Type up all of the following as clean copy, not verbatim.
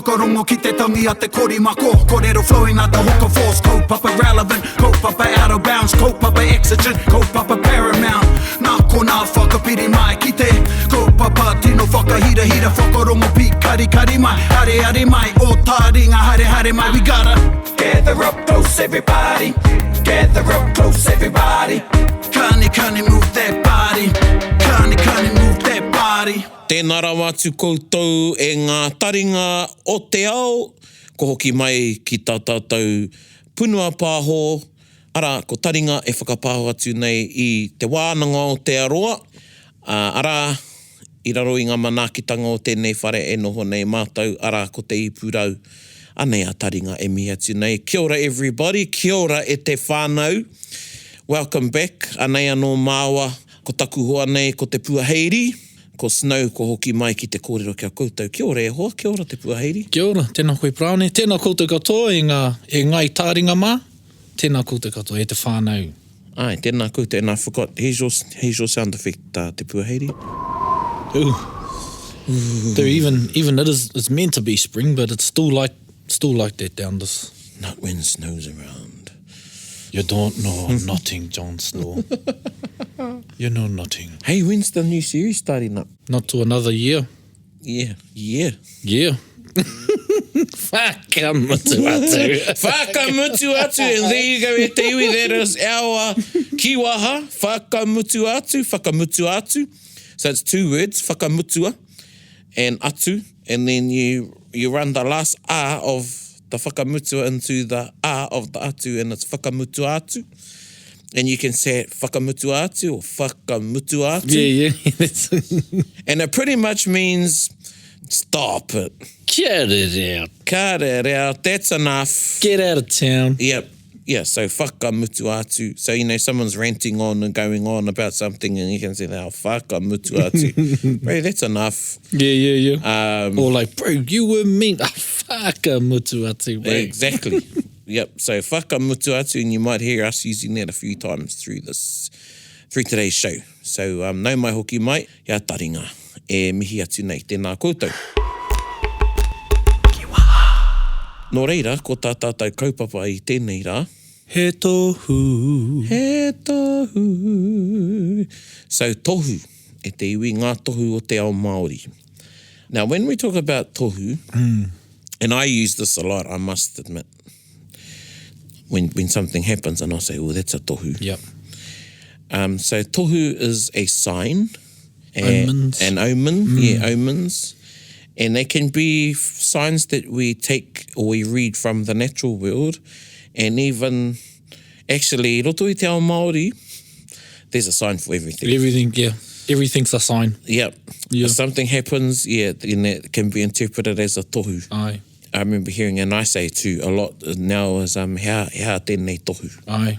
whakarongo ki te tangi a te korimako. Kōrero flowing out the hook of force. Kaupapa relevant, kaupapa out of bounds, kaupapa exigent, kaupapa paramount. Nā kona whakapiri mai ki te kaupapa tino whakahira hira whakarongo pi kari kari mai. Hare hare mai, o Taringa hare hare mai. We gotta gather up close everybody. Gather up close everybody. Kani move that body. Kani move that body. Tēnā rawa atu koutou e ngā taringa o te ao. Ko hoki mai ki tā tātou punua pāho. Ara, ko taringa e whakapāho atu nei i te wānanga o te aroa. Ara, i raro i ngā manaakitanga o tēnei whare e noho nei mātou. Ara, ko te ipurau. Anei a taringa e mi atu nei. Kia ora everybody, kia ora e te whānau. Welcome back. Anei anō māua. Ko taku hoa nei ko te puaheiri. Ko Snow, ko hoki mai ki te kōrero kia koutou. Kia ora e hoa, kia ora te puaheiri. Kia ora, tēnā koe Praone. Tēnā koutou katoa e ngai Taringa mā. Tēnā koutou katoa e te whānau. Ai, tēnā koutou, and I forgot. Here's your sound effect, te puaheiri. Ooh. Though even it's meant to be spring, but it's still like that down this. Not when snow's around. You don't know nothing, Jon Snow. You know nothing. Hey, when's the new series starting up? Not to another year. Yeah. Whakamutu atu. Whakamutu atu, and there you go, e te iwi, that is our kiwaha. Whakamutu atu. So it's two words, whakamutua and atu, and then you run the last a of the whakamutua into the a of the atu, and it's whakamutu atu. And you can say it whakamutu atu or whakamutu atu. Yeah. And it pretty much means stop it. Cut it out. Cut it out. That's enough. Get out of town. Yep. Yeah, so whakamutu atu. So, someone's ranting on and going on about something and you can say, whakamutu atu. Bro, that's enough. Yeah. Or like, bro, you were mean. Whakamutu atu, bro. Exactly. Yep, so whakamutu atu, and you might hear us using that a few times through today's show. So, nau mai hoki mai, ia taringa. E mihi atu nei, tēnā koutou. Nō reira, ko tā tātou kaupapa i tēnei rā. He tohu. So, tohu, e te iwi ngā tohu o te ao Māori. Now, when we talk about tohu, and I use this a lot, I must admit, when something happens and I say, oh, that's a tohu. Yep. So, tohu is a sign. Omens. An omen, omens. And they can be signs that we take or we read from the natural world. And even, actually, roto i te ao Māori, there's a sign for everything. Everything's a sign. Yep. Yeah. If something happens, then it can be interpreted as a tohu. Aye. I remember hearing, and I say too a lot now, is hea tēnei tohu. Aye.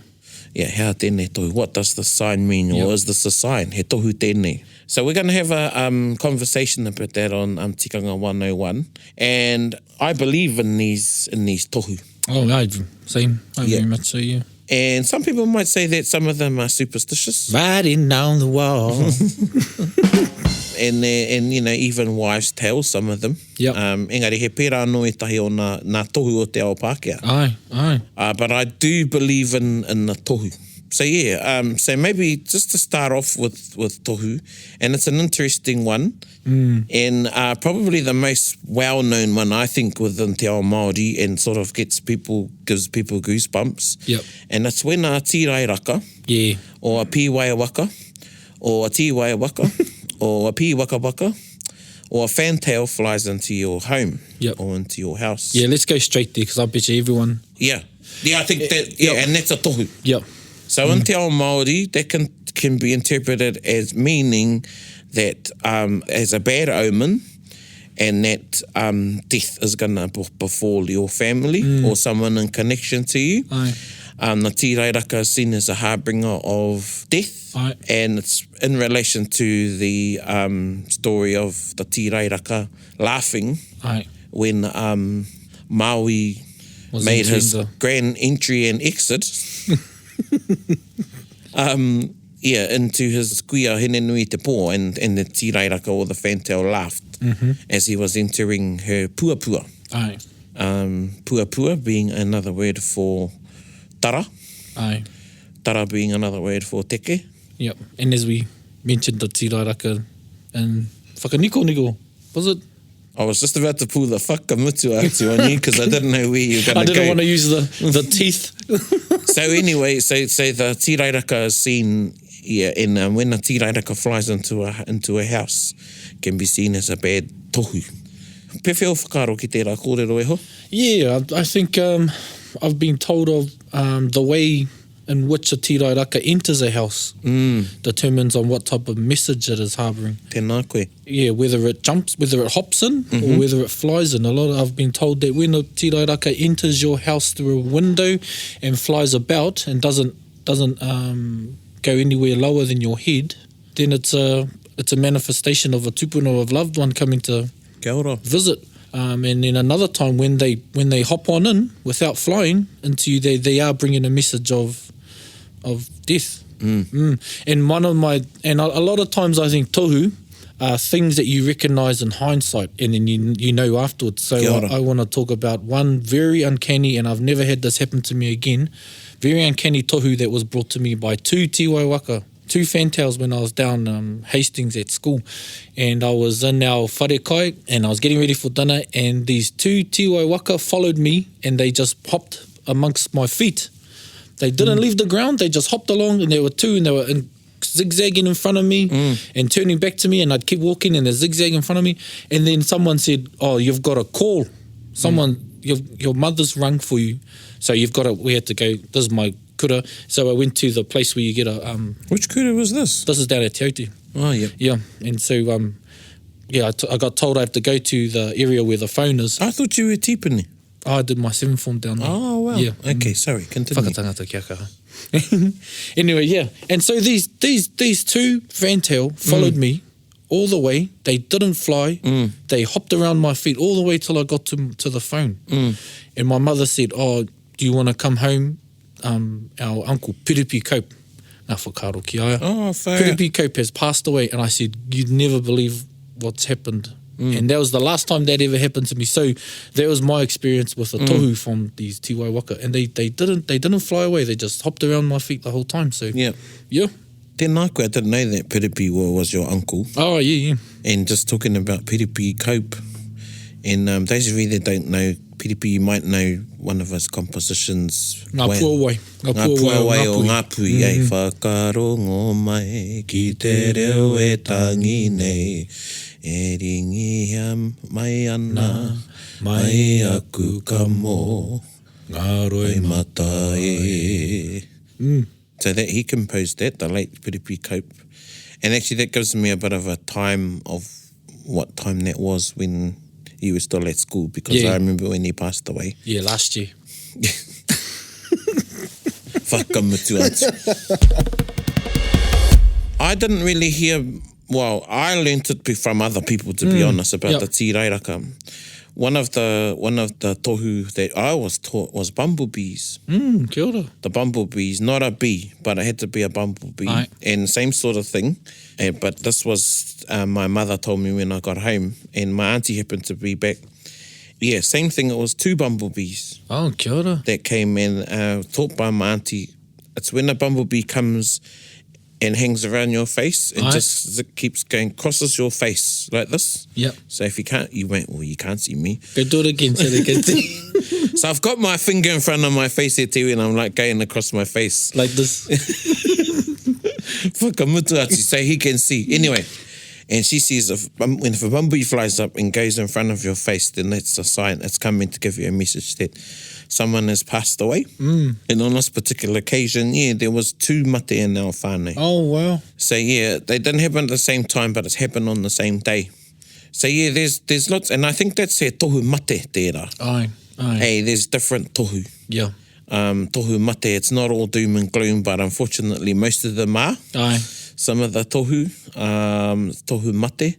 Yeah, hea tēnei tohu. What does the sign mean? Or is this a sign? He tohu tēnei. So we're going to have a conversation about that on Tikanga 101. And I believe in these tohu. Oh, aye, same. Very much so, yeah. And some people might say that some of them are superstitious. Riding down the wall. and even wives' tales, some of them. Yep. Engari, he pērā no e tahi o nā tohu o te ao Pākehā. Aye. But I do believe in the tohu. So so maybe just to start off with tohu, and it's an interesting one, and probably the most well-known one, I think, within te ao Māori, and sort of gives people goosebumps. Yep. And it's when a tīrai raka, or a pīwaia waka, or a tīwaia waka, or a pī waka waka, or a fantail flies into your home, or into your house. Yeah, let's go straight there, because I bet you everyone... Yeah, I think that, and that's a tohu. Yep. So in te ao Māori, that can be interpreted as meaning that as a bad omen, and that death is going to befall your family or someone in connection to you. Aye. The tīrai raka is seen as a harbinger of death. Aye. And it's in relation to the story of the tīrai raka laughing when Maui made his grand entry and exit. Into his kuia hene nui te pō, and the tīrai raka or the fantail laughed as he was entering her puapua. Aye. Puapua being another word for tara. Aye. Tara being another word for teke. Yep. And as we mentioned the tirairaka and whakaniko, was it? I was just about to pull the whakamutu atu on you because I didn't know where you were going to go. I didn't want to use the teeth. So anyway, so the tirairaka is seen, and when a tirairaka flies into a house, can be seen as a bad tohu. Pewhia o whakaro ki tērā kōrero e ho? Yeah, I think I've been told of the way in which a tirairaka enters a house determines on what type of message it is harbouring. Tēnā koe. Yeah, whether it hops in or whether it flies in. I've been told that when a tirairaka enters your house through a window and flies about and doesn't go anywhere lower than your head, then it's a manifestation of a tupuna of loved one coming to Kia ora. visit. And then another time when they hop on in without flying into you, they are bringing a message of death. And a lot of times I think tohu are things that you recognise in hindsight and then you know afterwards. So I want to talk about one very uncanny, and I've never had this happen to me again, very uncanny tohu that was brought to me by two tiwai waka, two fantails when I was down Hastings at school, and I was in our wharekai and I was getting ready for dinner, and these two tiwai waka followed me and they just hopped amongst my feet. They didn't leave the ground, they just hopped along, and there were two, and they were zigzagging in front of me and turning back to me, and I'd keep walking and they're zigzagging in front of me, and then someone said, oh, you've got a call. Someone, your mother's rung for you, so we had to go, this is my kura, so I went to the place where you get a... Which kura was this? This is down at Te Aute. Oh, yeah. Yeah, and so, I got told I have to go to the area where the phone is. I thought you were tipini. I did my 7th form down there. Oh, wow. Yeah. Okay, sorry, continue. Whakatangata kia kaha. Anyway, yeah. And so these two fantail followed me all the way. They didn't fly. They hopped around my feet all the way till I got to the phone. And my mother said, oh, do you want to come home? Our uncle Piripi Cope, ngā whakaro ki aia. Oh, whaia. Piripi Cope has passed away, and I said, you'd never believe what's happened. And that was the last time that ever happened to me. So that was my experience with a tohu from these tiwai waka, and they didn't fly away. They just hopped around my feet the whole time. So yeah. Tēnā koe, I didn't know that Piripi was your uncle. Oh yeah. And just talking about Piripi Cope, and those of you that don't know Piripi, you might know one of his compositions. Ngā puawai. Ngā puawai o ngā pui. Whakarongo mai ki te reo e tangi nei. E ringi mai ana, mai aku ka mō, ngā roi mata e. So that he composed that, the late Piripi Cope. And actually that gives me a bit of a time of what time that was when he was still at school, because I remember when he passed away. Yeah, last year. Whakamutu atu. I didn't really hear... Well, I learnt it from other people, to be honest, about the tirairaka. One of the tohu that I was taught was bumblebees. Kia ora. The bumblebees, not a bee, but it had to be a bumblebee. Aye. And same sort of thing. But this was, my mother told me when I got home, and my auntie happened to be back. Yeah, same thing. It was two bumblebees. Oh, kia ora. That came and taught by my auntie. It's when a bumblebee comes and hangs around your face and just keeps going, crosses your face like this. Yep. So if you can't, you can't see me. Go do it again so they can see. So I've got my finger in front of my face here too, and I'm like going across my face. Like this. Whakamutu atu, so he can see. Anyway, and she sees if a bumblebee flies up and goes in front of your face, then that's a sign. It's coming to give you a message that someone has passed away. And on this particular occasion, there was two mate in our whānau. Oh, wow. So they didn't happen at the same time, but it's happened on the same day. So there's lots, and I think that's he tohu mate tērā. Aye. Hey, there's different tohu. Yeah. Tohu mate, it's not all doom and gloom, but unfortunately most of them are. Aye. Some of the tohu mate.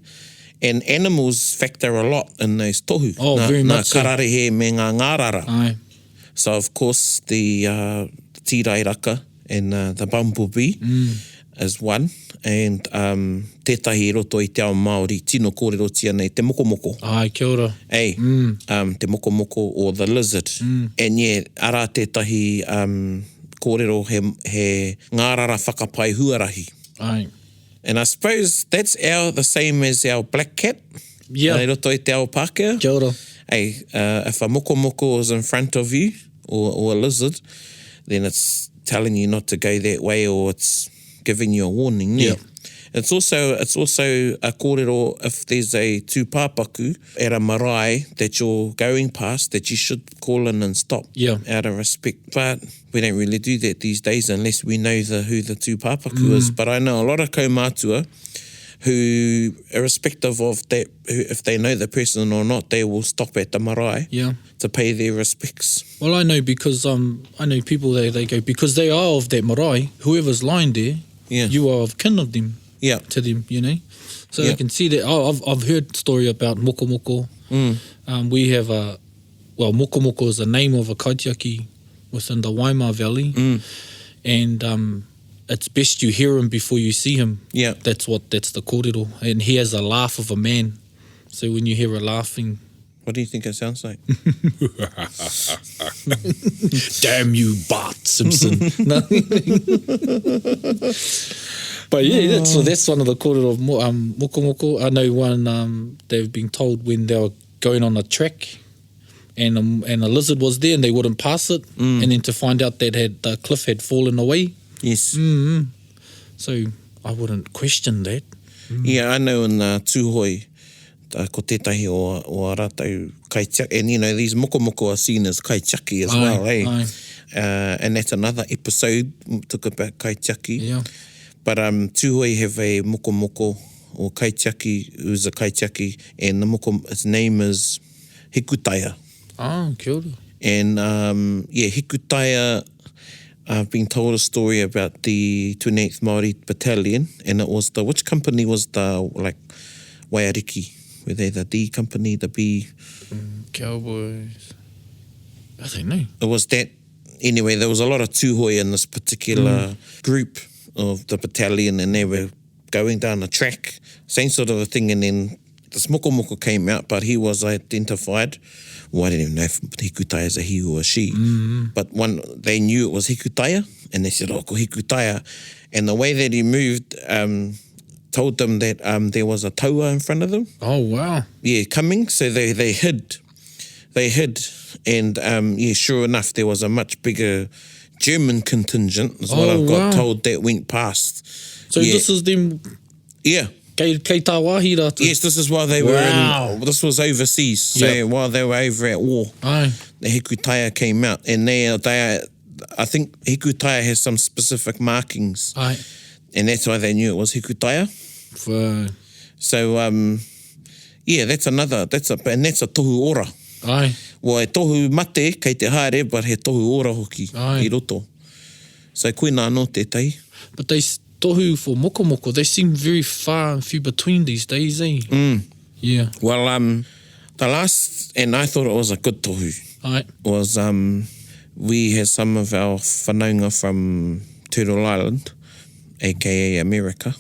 And animals factor a lot in those tohu. Oh, very much so. Nā kararehe me ngā ngārara. Aye. So, of course, the tirairaka and the bumblebee is one. And tētahi roto i te ao Māori, tino kōrero tia nei, te mokomoko. Ai, kia ora. Te mokomoko or the lizard. And yeah, ara tētahi kōrero he ngārara whakapai huarahi. Ai. And I suppose that's the same as our black cat. Yeah. Nei roto i te ao Pākehā. Kia ora. If a mokomoko is in front of you, or a lizard, then it's telling you not to go that way, or it's giving you a warning. Yeah. It's also a kōrero if there's a tūpāpaku at a marae that you're going past that you should call in and stop out of respect. But we don't really do that these days unless we know who the tūpāpaku is. But I know a lot of kaumātua who, irrespective of that, if they know the person or not, they will stop at the marae to pay their respects. Well, I know because I know people they go, because they are of that marae, whoever's lying there, you are of kin of them. To them, you know. So I can see that. I've heard story about mokomoko. We have mokomoko is the name of a kaitiaki within the Waima Valley. And it's best you hear him before you see him. That's the kōrero. And he has a laugh of a man. So when you hear a laughing... What do you think it sounds like? Damn you, Bart Simpson. But yeah, that's one of the kōrero of mokomoko. I know one, they've been told when they were going on a track and a lizard was there and they wouldn't pass it, and then to find out that the cliff had fallen away. Yes. So I wouldn't question that. Yeah, I know in Tūhoi, ko tētahi o a rātou kaitiaki, and you know, these mokomoko are seen as kaitiaki as well, eh? And that's another episode, we took about kaitiaki. Yeah. But Tūhoi have a mokomoko or kaitiaki, who's a kaitiaki, and its name is Hikutaia. Kia ora. And Hikutaia, I've been told a story about the 28th Māori Battalion, and it was which company was the, like, Waiariki? Were they the D company, the B? Cowboys. I don't know. It was that. Anyway, there was a lot of tūhoi in this particular group of the battalion, and they were going down a track, same sort of a thing, and then this mokomoko came out, but he was identified. Well, I don't even know if Hikutaia is a he or a she, but they knew it was Hikutaia, and they said, ko Hikutaia. And the way that he moved told them that there was a taua in front of them. Oh, wow. Yeah, coming, so they hid. They hid, and sure enough, there was a much bigger German contingent, is what I've got told, that went past. So this is them... Yeah. Kei tā wāhi rātou. Yes, this is while they were this was overseas, so while they were over at war, the Hikutaia came out, and they are, I think Hikutaia has some specific markings, and that's why they knew it was Hikutaia. So, that's a tohu ora. Well, e tohu mate kei te haere, but he tohu ora hoki i roto. So, koe nā no tētai. But they tohu for mokomoko, they seem very far and few between these days, eh? Yeah. Well, the last, and I thought it was a good tohu, was we had some of our whanaunga from Turtle Island, aka America.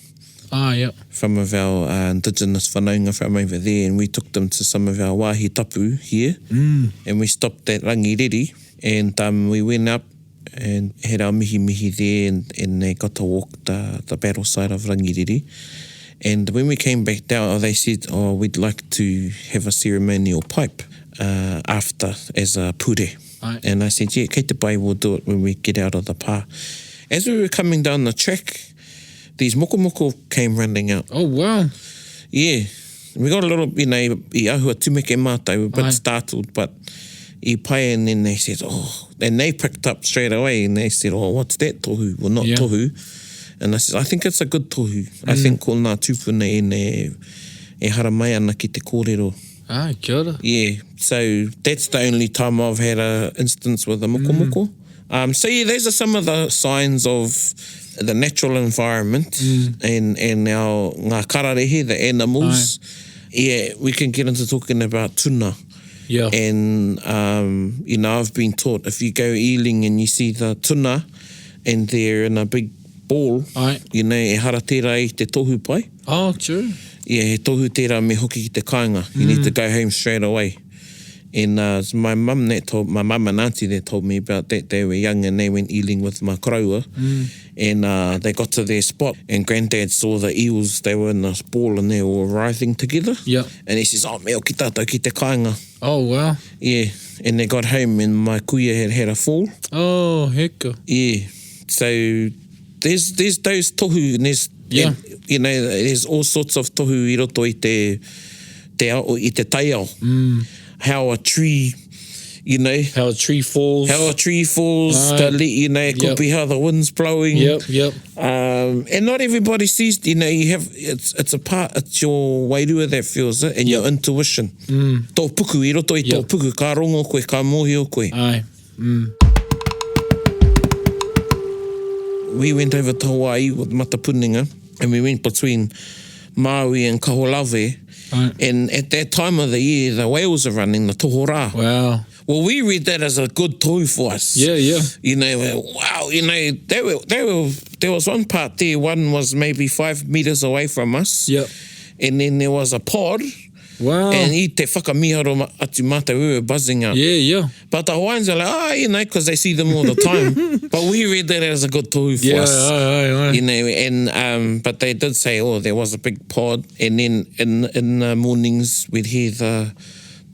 Some of our indigenous whanaunga from over there, and we took them to some of our wāhi tapu here, and we stopped at Rangiriri, and we went up and had our mihi there, and they got to walk the battle side of Rangiriri. And when we came back down, they said, we'd like to have a ceremonial pipe after, as a pure. And I said, kei te pai, we'll do it when we get out of the pā. As we were coming down the track, these mokomoko came running out. Oh, wow. Yeah. We got a little, I ahua tumeke mātai, we were a bit startled, but I pai, and then they said, and they picked up straight away, and they said, what's that tohu? Well, not tohu. And I said, I think it's a good tohu. I think ko nā tūpuna e hara mai ana ki te kōrero. Kia ora. Yeah. So that's the only time I've had an instance with a mokomoko. So those are some of the signs of the natural environment and our ngā kararehe, the animals. We can get into talking about tuna. Yeah. And, I've been taught if you go eeling and you see the tuna and they're in a big ball, Ai. you know, e hara tērā I te tohu pai. Oh, true. Yeah, he tohu tērā me hoki ki te kāinga. You need to go home straight away. And my mum and auntie that told me about that. They were young and they went eeling with my karaua. And they got to their spot and Granddad saw the eels. They were in this ball and they were writhing together. Yep. And he says, oh, meo ki tātou ki te kāinga. Oh, wow. Yeah. And they got home and my kuia had a fall. Oh, heka. Yeah. So there's those tohu and there's, Yeah. and, you know, there's all sorts of tohu I roto I te ao, I te taiao. How a tree, you know. How a tree falls. How a tree falls, you know, it could be how the wind's blowing. Yep. And not everybody sees, you know, you have, it's a part, it's your wairua that feels it, and your intuition. Tō puku, I roto I tō puku, ka rongo koe, ka mohi o koe. Ai. We went over to Hawaii with Matapuninga, and we went between Maui and Kaho'olawe. And at that time of the year, the whales are running, the tohora. Wow. Well, we read that as a good tohu for us. Yeah. You know, wow, you know, there was one part there, one was maybe 5 meters away from us. Yep. And then there was a pod. Wow. And I te whakamiharo atu mata, we were buzzing out. Yeah. But the Hawaiians are like, you know, because they see them all the time. But we read that as a good tohu for us. Aye. You know, and but they did say, oh, there was a big pod, and then in the mornings we'd hear the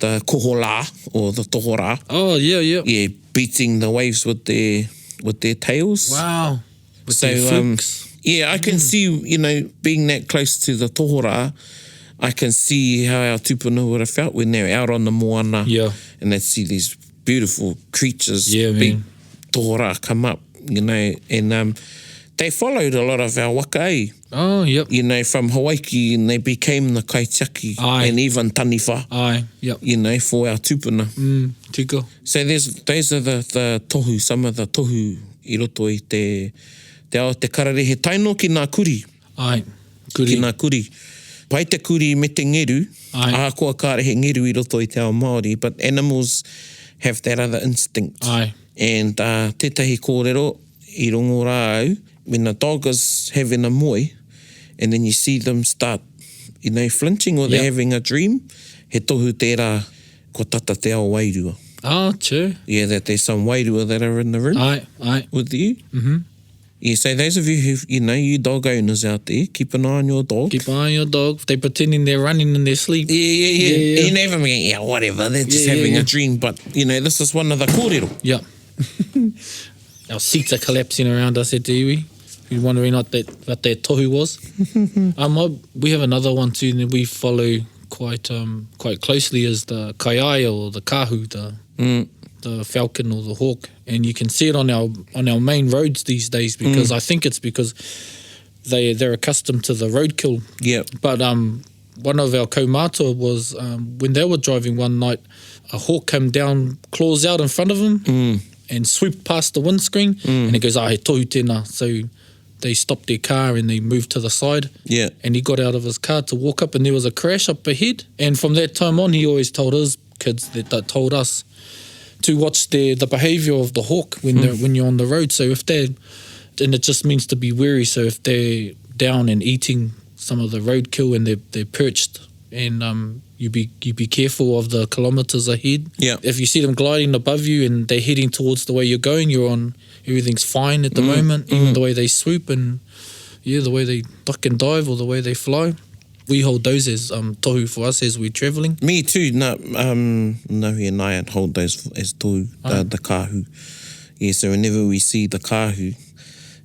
kohola or the tohora. Oh, yeah. Yeah, beating the waves with their tails. Wow. With So their flukes. yeah, I can see, you know, being that close to the tohora, I can see how our tupuna would have felt when they're out on the moana. Yeah. And they'd see these beautiful creatures, Yeah, big man. tohora come up, you know, and they followed a lot of our waka, eh? Oh, yep. You know, from Hawaii, and they became the kaitiaki Aye. and even taniwha, Aye. Yep. you know, for our tupuna. Tika. So those are the tohu, some of the tohu I roto I te ao te kararehe taino ki ngā kuri. Aye. Kuri. Ki ngā kuri. Pai te kuri me te ngeru, Aye. ahakoa kārehe ngeru I roto I te ao Māori, but animals have that other instinct. Aye. And tētahi kōrero I rongo rā au, when a dog is having a moe, and then you see them start, you know, flinching or they're having a dream, he tohu tērā ko tata te ao wairua. Oh, true. Yeah, that there's some wairua that are in the room Aye. with you. Yeah, so those of you who, you know, you dog owners out there, keep an eye on your dog. Keep an eye on your dog. They're pretending they're running in their sleep. Yeah. You never mean, yeah, whatever, they're just having a dream. But, you know, this is one of the kōrero. Yep. Our seats are collapsing around us at Iwi. If you're wondering what that tohu was. We have another one too that we follow quite closely is the kaiai or the kahu, the falcon or the hawk. And you can see it on our main roads these days because I think it's because they're accustomed to the roadkill. Yeah. But one of our kaumātua was when they were driving one night, a hawk came down, claws out in front of him and swooped past the windscreen and he goes, he tohu tēnā. So they stopped their car and they moved to the side. Yeah. And he got out of his car to walk up and there was a crash up ahead. And from that time on, he always told his kids that told us to watch the behaviour of the hawk when you're on the road. So if and it just means to be wary. So if they're down and eating some of the roadkill and they're perched, and you be careful of the kilometres ahead. Yeah. If you see them gliding above you and they're heading towards the way you're going, everything's fine at the moment. Even the way they swoop and the way they duck and dive or the way they fly. We hold those as tohu for us as we're travelling. Me too. Nahi and I hold those as tohu, the kahu. Yeah, so whenever we see the kahu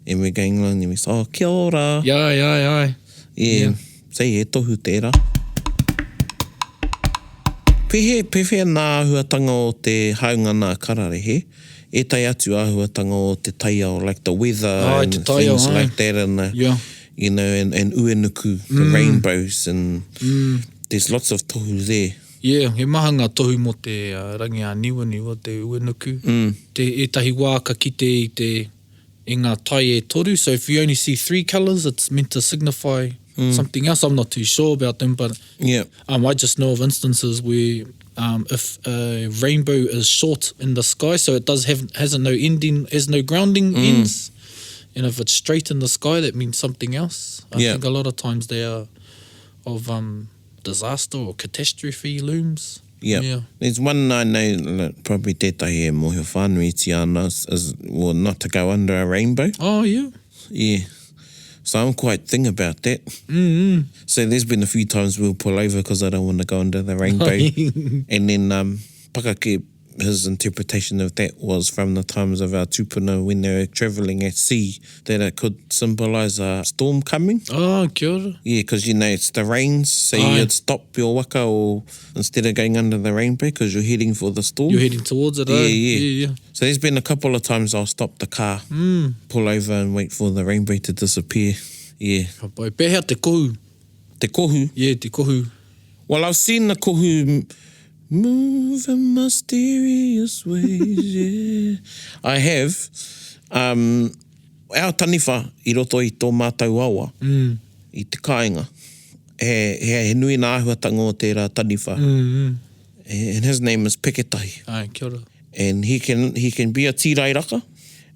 and we're going along and we say, kia ora. Yeah. Yeah. Say he tohu tērā. Pehe nā ahuatanga o te haunga nā kararehe. E tai atu ahuatanga o te taiao, like the weather and te taiao, things like that, and the, you know, and uenuku, the rainbows, and there's lots of tohu there. Yeah, he maha ngā tohu mo te rangi a niwa, te uenuku. E tahi wā ka kite I ngā tai e toru, so if you only see 3 colours, it's meant to signify something else. I'm not too sure about them, but I just know of instances where if a rainbow is short in the sky, so it has no ending, has no grounding ends, And if it's straight in the sky, that means something else. I think a lot of times they are of disaster or catastrophe looms. Yeah. There's one I know, probably tētahi e mohi o whānui ti ana, is well, not to go under a rainbow. Oh, yeah. Yeah. So I'm quite thin about that. So there's been a few times we'll pull over because I don't want to go under the rainbow. And then Pakake, his interpretation of that was from the times of our tupuna when they were travelling at sea, that it could symbolise a storm coming. Oh, kia ora. Yeah, because, you know, it's the rains, so you'd stop your waka or instead of going under the rainbow because you're heading for the storm. You're heading towards it, Yeah. So there's been a couple of times I'll stop the car, pull over and wait for the rainbow to disappear. Yeah. Pehea te kohu. Te kohu? Yeah, te kohu. Well, I've seen the kohu move in mysterious ways, yeah. I have. Our taniwha i roto i tō mātou awa, i Tikanga. He nui nā ahuatanga o tērā taniwha. And his name is Peketahi. Ai, kia ora. And he can be a tirairaka,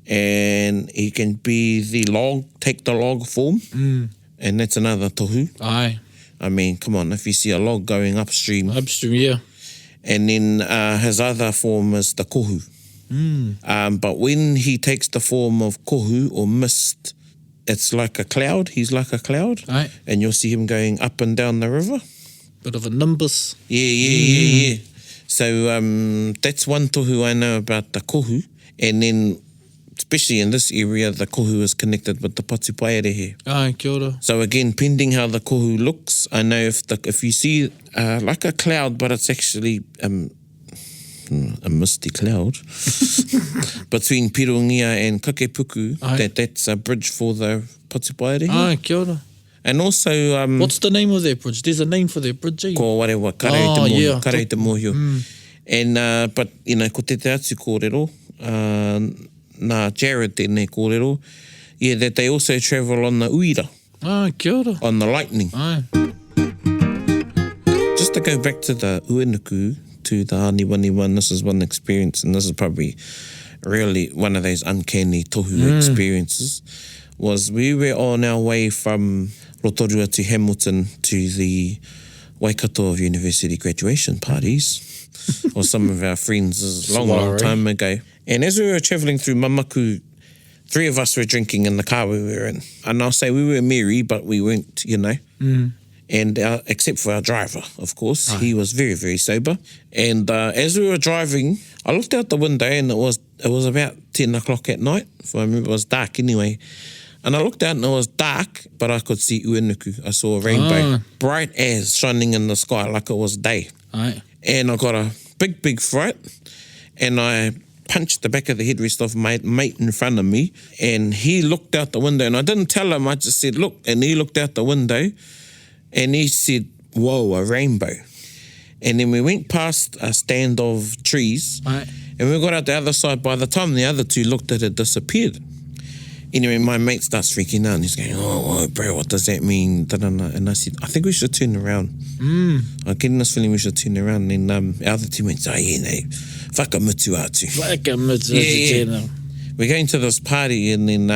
and he can be the log, take the log form, and that's another tohu. Ai. I mean, come on, if you see a log going upstream. Upstream, yeah. And then his other form is the kohu. But when he takes the form of kohu or mist, it's like a cloud. He's like a cloud. Aye. And you'll see him going up and down the river. Bit of a nimbus. Yeah. So that's one tohu I know about the kohu. And then, especially in this area, the kohu is connected with the patipaerehe. Ai, kia ora. So again, pending how the kohu looks, I know if you see like a cloud, but it's actually a misty cloud between Pirongia and Kakepuku, that's a bridge for the patipaerehe. Ai, kia ora. And also... what's the name of that bridge? There's a name for that bridge, eh? Ko warewa, karei te mohio. And, but, you know, ko te atu kōrero, nā Jared tēnei kōrero, that they also travel on the uira. Ah, kia ora. On the lightning. Ai. Just to go back to the uenuku, to the aniwani one, this is one experience, and this is probably really one of those uncanny tohu experiences, was we were on our way from Rotorua to Hamilton to the Waikato of University graduation parties, or some of our friends a long time ago. And as we were travelling through Mamaku, 3 of us were drinking in the car we were in. And I'll say we were merry, but we weren't, you know. And except for our driver, of course. He was very, very sober. And as we were driving, I looked out the window and it was about 10 o'clock at night. If I remember, it was dark anyway. And I looked out and it was dark, but I could see uenuku. I saw a rainbow, bright as, shining in the sky like it was day. Ai. And I got a big, big fright. And I punched the back of the headrest of my mate in front of me. And he looked out the window. And I didn't tell him, I just said, look. And he looked out the window and he said, whoa, a rainbow. And then we went past a stand of trees. Ai. And we got out the other side. By the time the other two looked at it, disappeared. Anyway, my mate starts freaking out and he's going, oh, bro, what does that mean? And I said, I think we should turn around. I'm getting this feeling we should turn around. And our other two went, whakamutu atu. Yeah. We're going to this party and then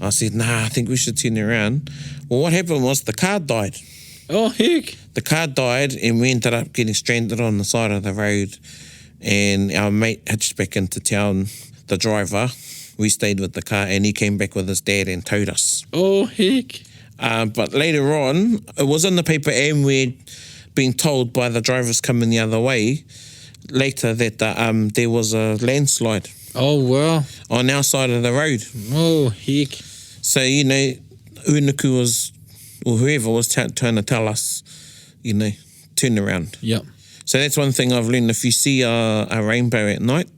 I said, I think we should turn around. Well, what happened was the car died. Oh, heck. The car died and we ended up getting stranded on the side of the road. And our mate hitched back into town, the driver. We stayed with the car and he came back with his dad and towed us. Oh, heck. But later on, it was in the paper and we'd been told by the drivers coming the other way later that there was a landslide. Oh, wow. On our side of the road. Oh, heck. So, you know, uenuku was, or whoever was trying to tell us, you know, turn around. Yep. So that's one thing I've learned. If you see a rainbow at night,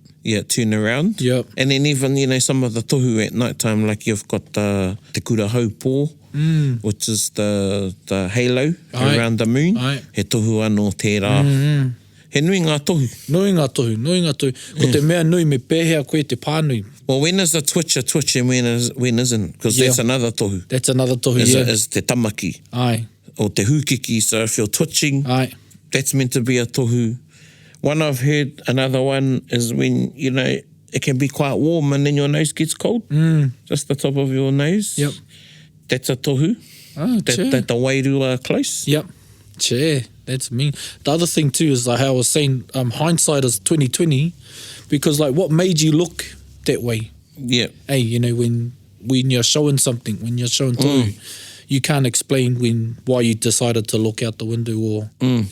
turn around. Yep. And then even, you know, some of the tohu at night time, like you've got the te kura haupō, which is the halo around the moon. Ai. He tohu anō tērā. He nui ngā tohu. Nui ngā tohu. Ko te mea nui me pēhea koe te pānui. Well, when is the twitch a twitch and when isn't? Because that's another tohu. That's another tohu, Is te tamaki. Ai. Or te hūkiki. So if you're twitching, that's meant to be a tohu. One I've heard, another one, is when, you know, it can be quite warm and then your nose gets cold. Just the top of your nose. Yep. That's a tohu. Oh, That the wairu are close. Yep. Chair. That's mean. The other thing too is like how I was saying, hindsight is 2020, because like what made you look that way? Yeah. Hey, you know, when you're showing something, when you're showing tohu, you can't explain why you decided to look out the window or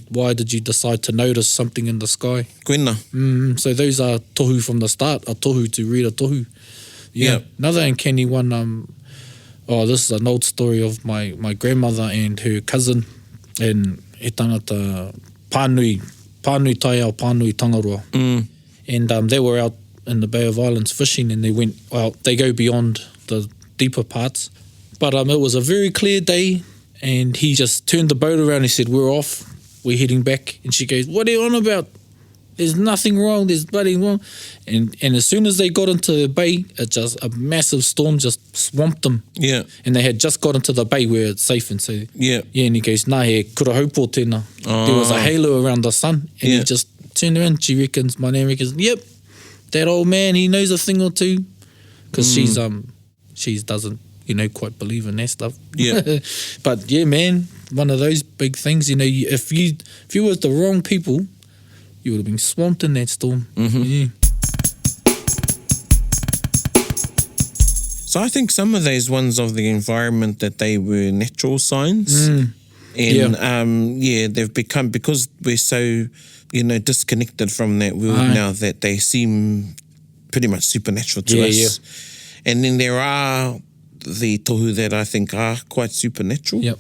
why did you decide to notice something in the sky. Koina. So those are tohu from the start, a tohu to read a tohu. Yeah. Another uncanny one, this is an old story of my grandmother and her cousin, and he tangata pānui tai au pānui tangaroa. And they were out in the Bay of Islands fishing, and they go beyond the deeper parts. But it was a very clear day, and he just turned the boat around and he said, we're off, we're heading back. And she goes, what are you on about? There's nothing wrong, there's nothing wrong. And as soon as they got into the bay, a massive storm just swamped them. Yeah. And they had just got into the bay where it's safe. And so, and he goes, nā he kura haupō tēnā. There was a halo around the sun. And he just turned around, my nan reckons, yep, that old man, he knows a thing or two. Because she doesn't, quite believe in that stuff. Yeah. But yeah, man, one of those big things, if you were with the wrong people, you would have been swamped in that storm. Yeah. So I think some of those ones of the environment that they were natural signs. And they've become, because we're so, disconnected from that world now, that they seem pretty much supernatural to us. Yeah. And then there are the tohu that I think are quite supernatural. Yep.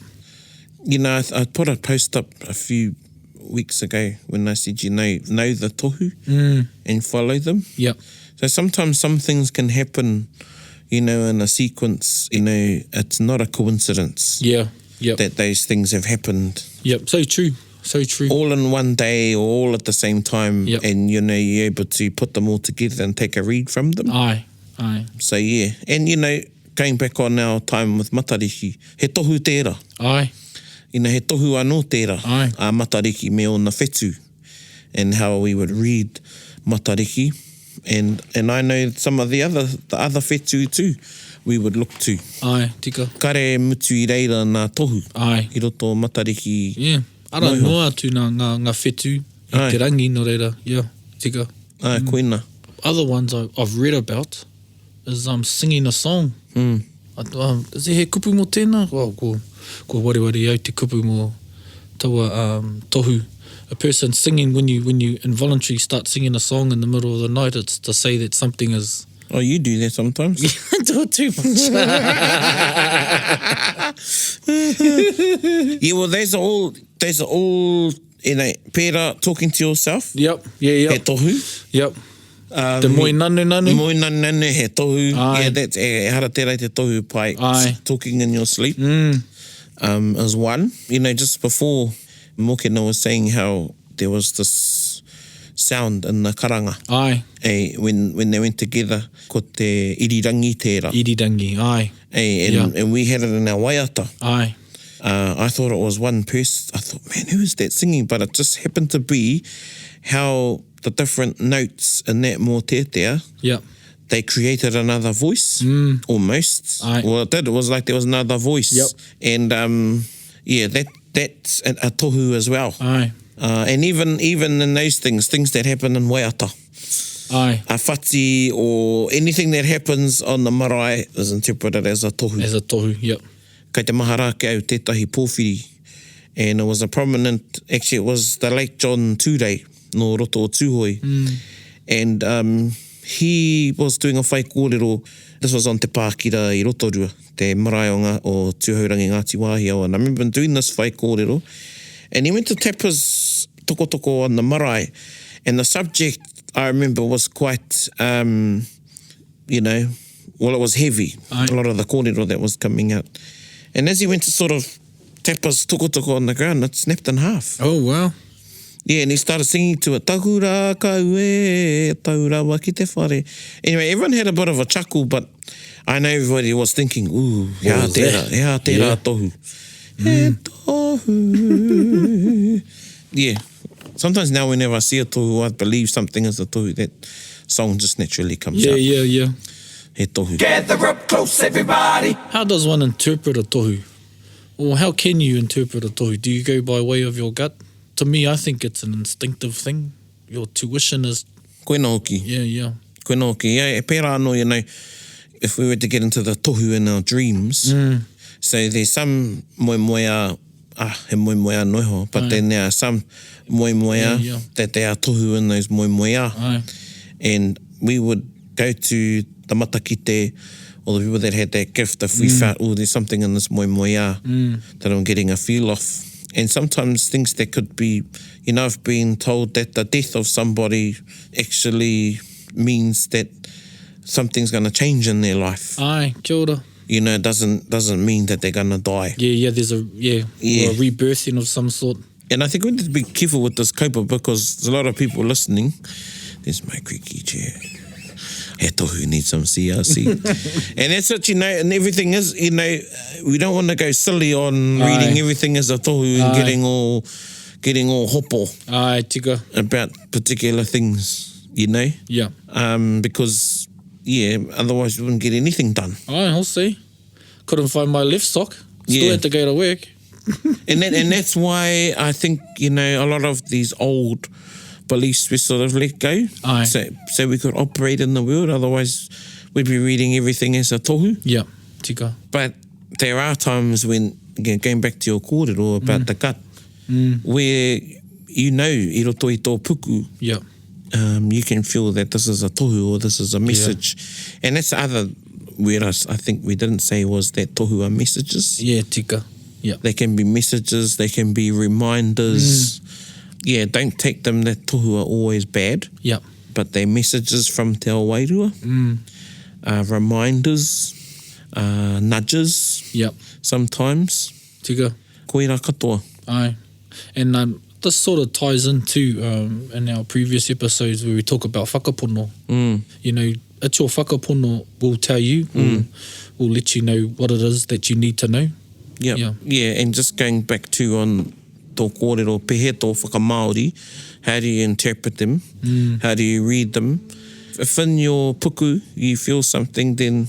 I put a post up a few weeks ago when I said, know the tohu and follow them. Yep. So sometimes some things can happen, in a sequence, it's not a coincidence. Yeah. Yep. That those things have happened. Yep. So true. So true. All in one day or all at the same time. Yep. And, you're able to put them all together and take a read from them. Aye. So, yeah. And, going back on our time with matariki, he tohu tērā. Aye. He tohu anō tērā. Aye. A matariki me o na whetū. And how we would read matariki. And I know some of the other whetū too we would look to. Aye, tika. Kare mutu I reira nā tohu. Aye. I roto matariki. Yeah. Ara noa atu ngā whetū I te rangi no reira. Yeah, tika. Aye, koina. Other ones I've read about is singing a song. Is he kupu mo tēnā? Well, ko wari au te kupu mo taua tohu. A person singing, when you involuntarily start singing a song in the middle of the night, it's to say that something is... Oh, you do that sometimes? I do it too much. Yeah, well, those are all pērā, talking to yourself. Yep. He tohu. Yep. Te moi nanu. Moi nanu, he tohu. Aye. Yeah, that's hara tērā te tohu pai. Aye. Talking in your sleep. Is one. Just before, Mokena was saying how there was this sound in the karanga. Aye. When they went together, ko te irirangi tērā. Irirangi, aye. And we had it in our waiata. Aye. I thought it was one person. I thought, man, who is that singing? But it just happened to be how the different notes in that mōtetea, they created another voice, almost. Aye. Well, it did. It was like there was another voice. Yep. And, that's a tohu as well. Aye. And even in those things that happen in waiata. Aye. A whati or anything that happens on the marae is interpreted as a tohu. As a tohu, yep. Kei te maharake au tētahi pōwhiri. And it was a prominent, actually it was the late John Ture, no roto o Tūhoi. And he was doing a whai kōrero. This was on te Pākira I Rotorua, te maraeonga o Tūhaurangi Ngāti Wāhiao. And I remember him doing this whai kōrero. And he went to tap his toko on the marae. And the subject, I remember, was quite, it was heavy. Aye. A lot of the kōrero that was coming out. And as he went to sort of tap his toko on the ground, it snapped in half. Oh, wow. Yeah, and he started singing to it, Tahura kaue, taura wa ki te whare. Anyway, everyone had a bit of a chuckle, but I know everybody was thinking, ooh, hea tērā tohu. He tohu. Yeah. Sometimes now whenever I see a tohu, I believe something is a tohu. That song just naturally comes Yeah, out. yeah. He tohu. Gather up close, everybody. How does one interpret a tohu? Or how can you interpret a tohu? Do you go by way of your gut? To me, I think it's an instinctive thing. Your tuition is... Koina hoki. Yeah. Koina hoki. Yeah, e pērā anō, you know, if we were to get into the tohu in our dreams, so there's some moemoea, he moemoea noiho, but then there are some moemoea that there are tohu in those moemoea. And we would go to the matakite or the people that had that gift if we felt, there's something in this moemoea that I'm getting a feel of. And sometimes things that could be, you know, I've been told that the death of somebody actually means that something's going to change in their life. Ai, kia ora. You know, it doesn't mean that they're going to die. Yeah, there's a rebirthing of some sort. And I think we need to be careful with this kaipa because there's a lot of people listening. There's my creaky chair. He tohu needs some CRC. And that's what, you know, and everything is, you know, we don't want to go silly on reading everything as a tohu and getting all hopo. Ai, tika. About particular things, you know? Yeah. Because, otherwise we wouldn't get anything done. Ai, I'll see. Couldn't find my left sock. Still had to go to work. and that's why I think, you know, a lot of these old beliefs we sort of let go. Aye. So we could operate in the world. Otherwise, we'd be reading everything as a tohu. Yeah, tika. But there are times when, again, going back to your kōrero about the gut, where you know, i roto i tō puku, you can feel that this is a tohu or this is a message. And that's the other word I think we didn't say was that tohu are messages. Yeah, tika. Yeah. They can be messages, they can be reminders. Yeah, don't take them that tohu are always bad. Yeah. But they're messages from te wairua. Reminders, nudges. Yeah. Sometimes. Tika. Koira katoa. Aye. And this sort of ties into in our previous episodes where we talk about whakapono. You know, it's your whakapono will tell you, will let you know what it is that you need to know. Yeah, and just going back to on tō kōrero pehe tō whakamaori, how do you interpret them? How do you read them? If in your puku you feel something, then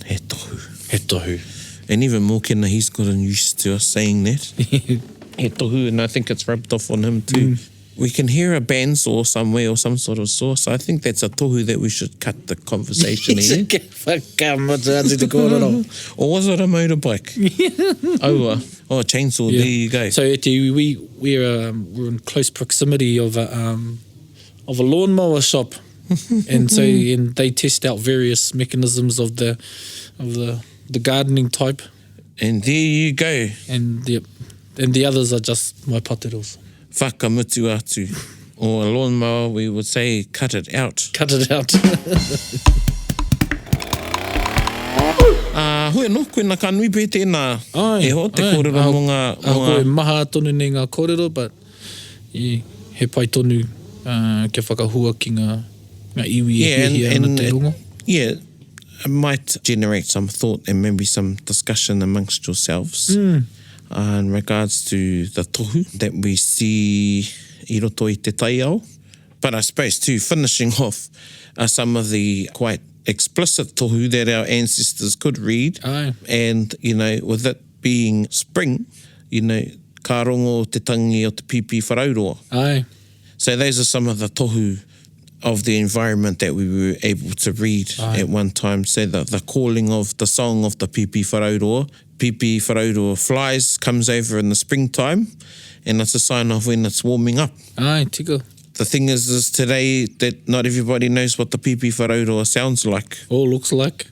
he tohu. He tohu. And even Mokena, he's gotten used to us saying that. He tohu, and I think it's rubbed off on him too. We can hear a bandsaw somewhere or some sort of saw, so I think that's a tohu that we should cut the conversation in. Or was it a motorbike? Oh, a chainsaw, there you go. So we're in close proximity of a lawnmower shop. and they test out various mechanisms of the gardening type. And there you go. And the others are just my pateros. Whakamutu atu. Or a lawnmower, we would say, cut it out. Cut it out. Hoi no, koe na kanui pe tēnā. Ai. E ho, te kōrero mō ngā... Koe maha tonu nei ngā kōrero, but he pai tonu ke whakahua ki ngā iwi e hihia ana te rongo. Yeah, it might generate some thought and maybe some discussion amongst yourselves in regards to the tohu that we see i roto i te taiao. But I suppose too, finishing off some of the quite explicit tohu that our ancestors could read. Aye. And, you know, with it being spring, you know, ka rongo te tangi o te pipi wharauroa. Aye. So those are some of the tohu of the environment that we were able to read at one time. So the calling of the song of the pipi wharauroa. Pipi wharauroa flies, comes over in the springtime, and it's a sign of when it's warming up. Aye, tika. The thing is today that not everybody knows what the pipi wharauroa sounds like. Or looks like.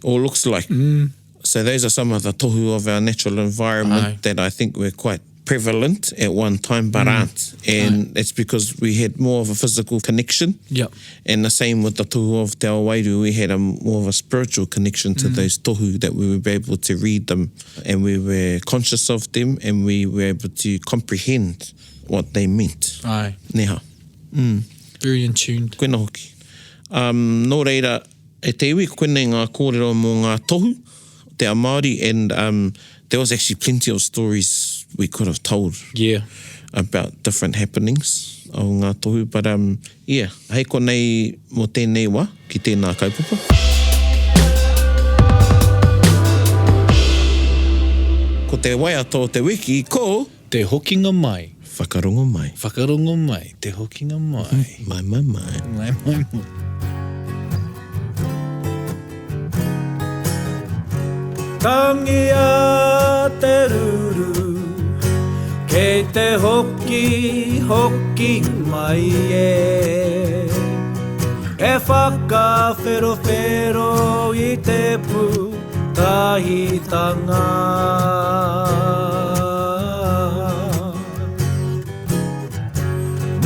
So those are some of the tohu of our natural environment that I think were quite prevalent at one time, but aren't. And it's because we had more of a physical connection. Yep. And the same with the tohu of Te Awairu, we had more of a spiritual connection to those tohu, that we were able to read them and we were conscious of them and we were able to comprehend what they meant. Aye. Neha. Very in tuned. Koena hoki. Nō reira, e te iwi koenei ngā kōrero mō ngā tohu, te Māori, and there was actually plenty of stories we could have told. Yeah. about different happenings o ngā tohu. But yeah, hei konei mo tēnei wā ki tēnā kaupapa. Ko te waiato o te wiki, ko Te hokinga mai. whakarongo mai. Whakarongo mai. Te hokinga mai. Mai, mai, mai. Mai, mai, mai. Tangi a te ruru, kei te hoki, hoki mai e. E whakawhero i te pūtahitanga.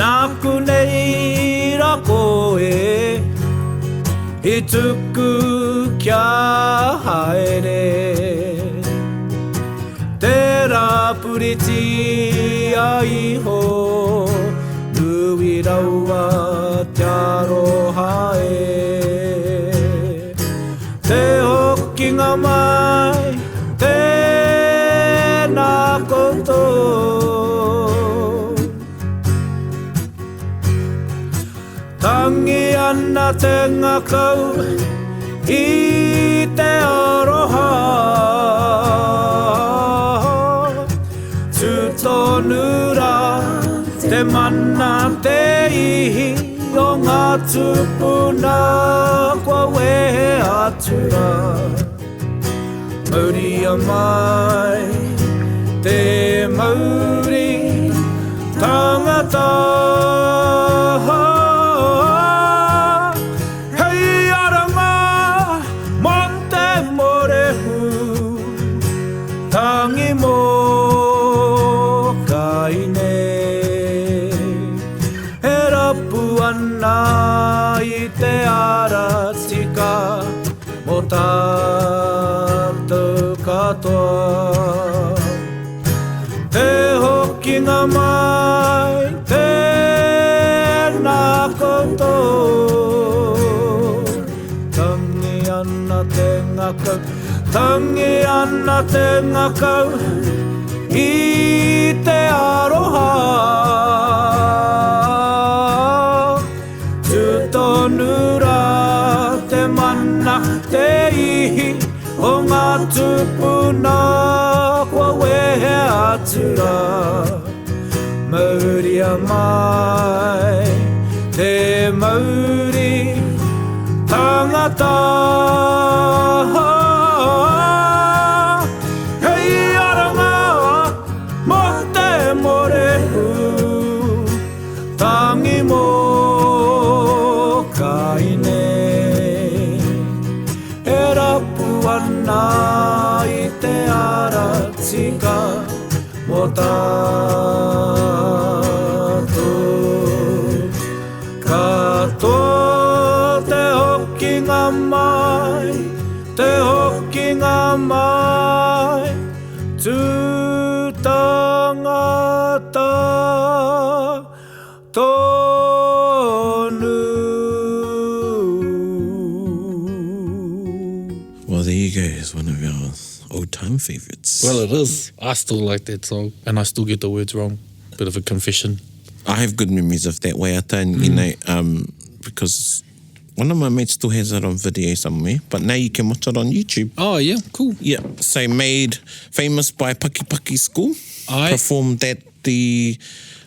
Nāku nei ra koe, I tuku kia haere. Te rapuriti a iho, nui raua te aroha e. Te hokinga mai, tēnā koutou. Tangi ana te ngakau I te aroha. Tūtonura te mana te ihi o ngā tupuna kua wehe atura. Mauri a mai, te mauri tangata. Tangi mo kaine, he rapu ana I te ara tika mo tātou katoa. Te hokinga mai, tēnā koutou. Tangi ana te ngakau, tangi ana te ngakau I te aroha. Tūtonura te mana te ihi o ngā tupuna kua wehe atura. Mauri a mai, te mauri tangata. Tangi mo kaine, e rapu ana I te ara tika mo tātou katoa. Te hokinga mai, te hokinga mai, tūtangata tonu. Well, there you go. It's one of our old-time favourites. Well, it is. I still like that song. And I still get the words wrong. Bit of a confession. I have good memories of that waiata, and you know, because one of my mates still has it on video somewhere, but now you can watch it on YouTube. Oh, yeah. Cool. Yeah, so made famous by Paki Paki School. Aye. Performed at the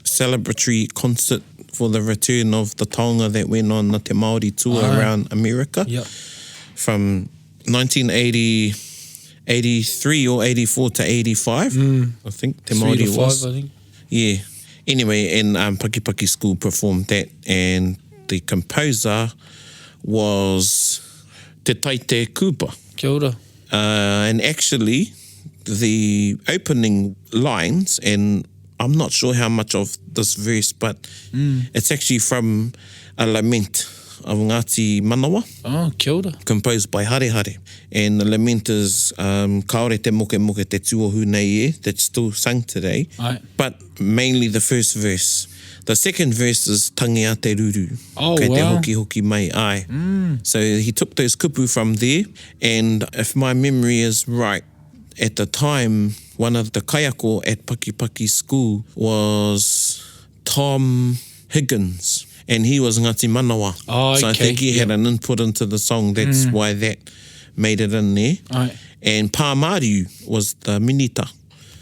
celebratory concert for the return of the taonga that went on the Te Māori tour around America. Yep. From 1983 or 84 to 85, I think Te 3 Māori to 5, was. I think. Yeah. Anyway, and Paki Paki School performed that, and the composer was Te Taite Kupa. Kia ora. And actually, the opening lines, and I'm not sure how much of this verse, but it's actually from a lament of Ngāti Manawa, Oh, kia ora. composed by Hare Hare. And the lament is Kaore te moke moke te tuohu nei e, that's still sung today. Aye. But mainly the first verse. The second verse is Tangi a te ruru. Oh, Kei te wow. hoki hoki mai ai. So he took those kupu from there, and if my memory is right, at the time one of the kaiako at Pakipaki School was Tom Higgins, and he was Ngāti Manawa. Oh, so I okay, think he had an input into the song. That's why that made it in there. Ai. And Pāmariu was the minita.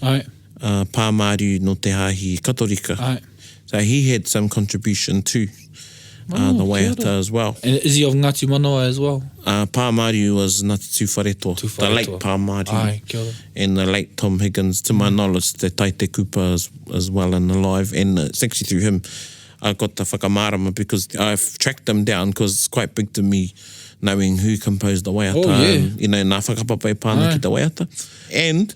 Ai. Pāmariu no te hahi katorika. Ai. So he had some contribution too. The waiata as well. And is he of Ngāti Manawa as well? Pāmariu was Ngāti Tūwhareto, the late Pāmariu. Ai, kia ora. And the late Tom Higgins, to my knowledge, the Taite Kupa as well and alive. And it's actually through him I got the whakamārama, because I've tracked them down, because it's quite big to me knowing who composed the waiata. Oh, yeah. And, you know, nā whakapapai pāna ki the waiata. And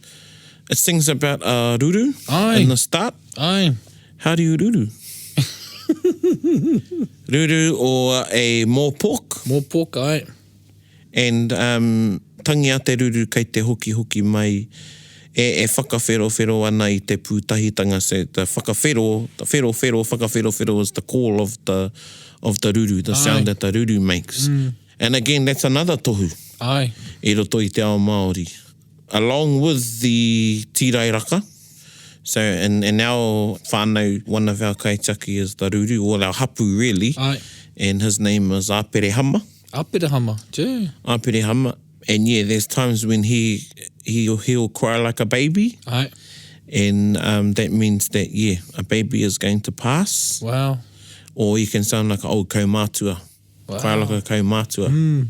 it sings about ruru in the start. Ai. How do you ruru? Ruru or a mōpok. Mōpok, ai. And tangi a te ruru kei te hoki mai e whakawhero ana i te pūtahitanga. So the whakawhero, whakawhero is the call of the ruru, the sound that the ruru makes. And again, that's another tohu. Ai. E roto i te ao Māori. Along with the tirairaka. So, in our whānau, one of our kaitaki is the ruru, or our hapu really. Ai. And his name is Aperehama. Aperehama, too. Aperehama. And yeah, there's times when he'll cry like a baby. Ai. And that means that, yeah, a baby is going to pass. Wow. Or he can sound like an old kaumātua. Wow. Cry like a kaumātua.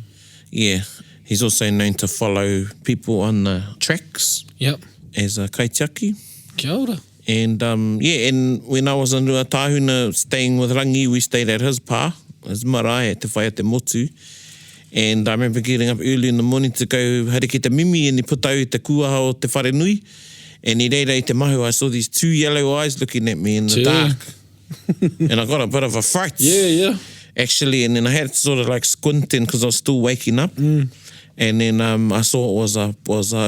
Yeah. He's also known to follow people on the tracks. Yep. As a kaitiaki. Kia ora. And and when I was in Ruatahuna staying with Rangi, we stayed at his pa, his marae at te whai te motu. And I remember getting up early in the morning to go hariki te mimi and he put au te kuaha o te whare nui. And I reira i te mahu, I saw these two yellow eyes looking at me in the dark. And I got a bit of a fright. Yeah. Actually, and then I had to sort of like squinting because I was still waking up. And then I saw it was a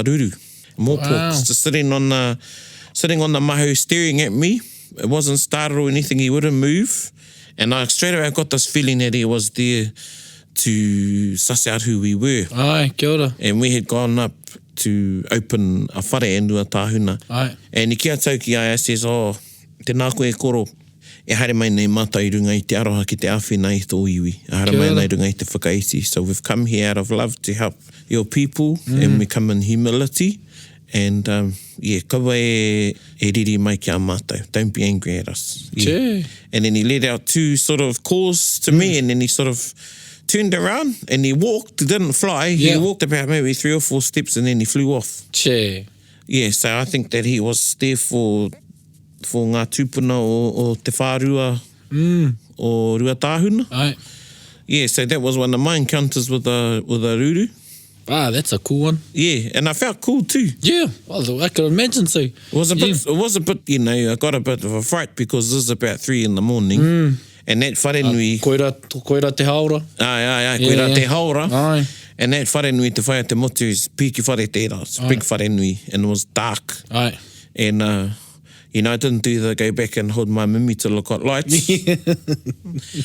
ruru. Mōpok, just sitting on the mahu staring at me. It wasn't startled or anything, he wouldn't move. And I straight away got this feeling that he was there to suss out who we were. Ai, kia ora. And we had gone up to open a whare e Ruatahuna. Ai. And i kia tau ki ai, says, tēnā koe koro. E haere mai nei mata i runga i te aroha ki te awhina i tō iwi. E haere mai nei runga i te whakaiti. So we've come here out of love to help your people, and we come in humility. And kaua e riri mai ki a mātou. Don't be angry at us. Yeah. And then he let out two sort of calls to me, and then he sort of turned around and he walked, didn't fly. He walked about maybe 3 or 4 steps and then he flew off. Che. Yeah, so I think that he was there for ngā tūpuna o te whārua o Ruatahuna. Ai. Yeah, so that was one of my encounters with a ruru. Ah, that's a cool one. Yeah, and I felt cool too. Yeah, well, I could imagine so. It was a bit, you know, I got a bit of a fright because it was about 3 in the morning. And that wharenui... Koira te haora. Ai, koira te haora. Ai. And that wharenui te whai te motu is piki whare tērā. It's big wharenui, and it was dark. Ai. And, you know, I didn't do the go back and hold my mimi to look at lights.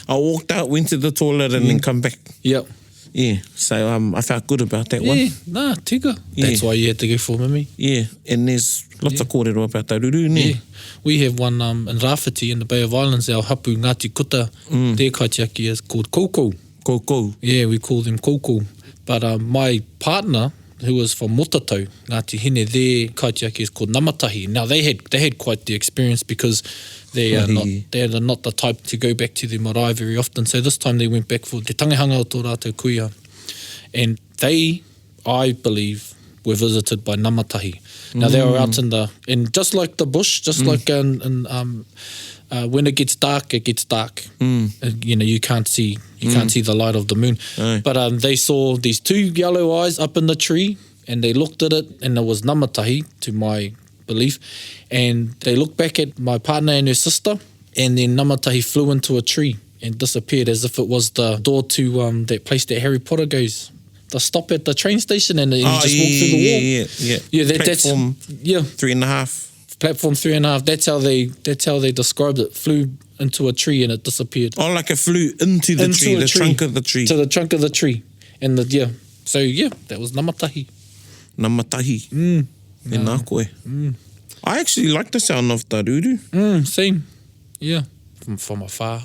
I walked out, went to the toilet, and then come back. Yep. Yeah, so I felt good about that one. Yeah, nah, tika. That's why you had to go for mimi. Yeah, and there's lots of kōrero about the ruru, ne? Yeah. We have one in Rāwhiti in the Bay of Islands, our hapu Ngāti Kuta, their kaitiaki is called kōkō. Kōkō. Yeah, we call them kōkō. But my partner, who was from Motatau, Ngāti Hine, their kaitiaki is called namatahi. Now, they had quite the experience because they are not the type to go back to their marae very often. So this time they went back for te tangihanga o tō rātou kuia. And they, I believe, were visited by namatahi. Now, they were out in just like the bush, just like when it gets dark, it gets dark. You know, you can't see the light of the moon. Aye. But they saw these 2 yellow eyes up in the tree, and they looked at it, and it was namatahi, to my belief. And they looked back at my partner and her sister, and then namatahi flew into a tree and disappeared as if it was the door to that place that Harry Potter goes. The stop at the train station, and he just walked through the wall. Yeah, Platform that's 3.5. Platform 3.5. That's how they described it. Flew into a tree and it disappeared. Oh, like it flew into the tree, the trunk of the tree. To the trunk of the tree, and So that was namatahi. Namatahi. E nā koe. I actually like the sound of taruru. Same. Yeah. From afar.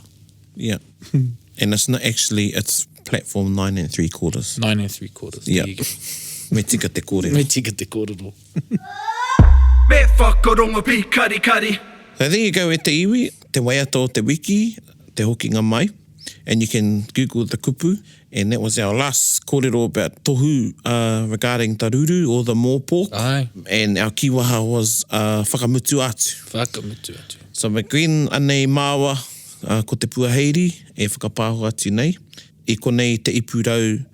Yeah. And it's not actually, it's platform 9 3/4. 9 3/4. Yeah. There you go. Me tika te kōrero. Me tika te kōrero. Me whakarongo pi kari kari. So there you go e te iwi, te waiata o te wiki, te hokinga mai. And you can Google the kupu. And that was our last kōrero about tohu regarding taruru or the mōpō. Ai. And our kiwaha was whakamutu atu. Whakamutu atu. So me green anei māua ko te puaheiri e whakapāho atu nei. I konei te ipurau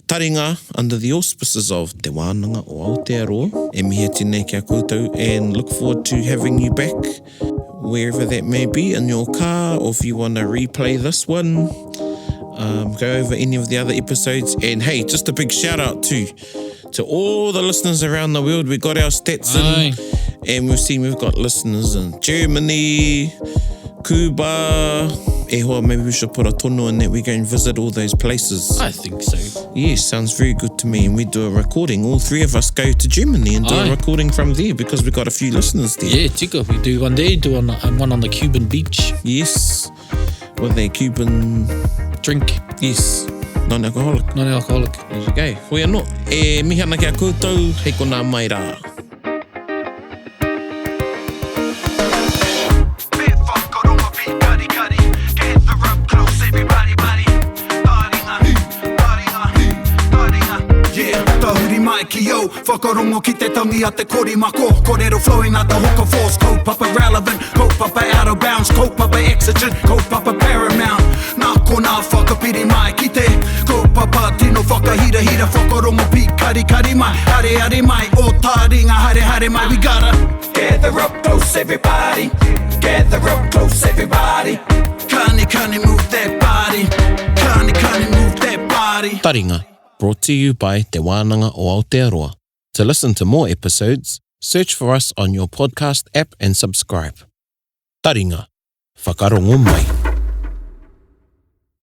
Taringa under the auspices of Te Wānanga o Aotearoa. E mihi atu nei kia koutou and look forward to having you back wherever that may be, in your car, or if you want to replay this one, go over any of the other episodes. And hey, just a big shout out to all the listeners around the world. We got our stats in, and we've seen we've got listeners in Germany, Cuba. Maybe we should put a tono in that we go and visit all those places. I think so. Yes, sounds very good to me. And we do a recording. All three of us go to Germany and do a recording from there because we've got a few listeners there. Yeah, tika. We do one there, do one on the Cuban beach. Yes. With a Cuban drink. Yes. Non-alcoholic. Non-alcoholic. There you go. Hoi anō. E mihana kia koutou, hei kona mai rā. Yo, whakarongo ki te tangi a te korimako. Kōrero flowing out the hook of force. Kaupapa relevant, kaupapa out of bounds, kaupapa exigent, kaupapa paramount. Nā kona whakapiri mai ki te kaupapa tino whakahira hira. Whakarongo pi kari kari mai, hare hare mai. O Taringa hare hare mai. We gotta gather up close everybody. Gather up close everybody. Kani kani move that body. Kani kani move that body. Taringa. Brought to you by Te Wānanga o Aotearoa. To listen to more episodes, search for us on your podcast app and subscribe. Taringa. Whakarongo mai.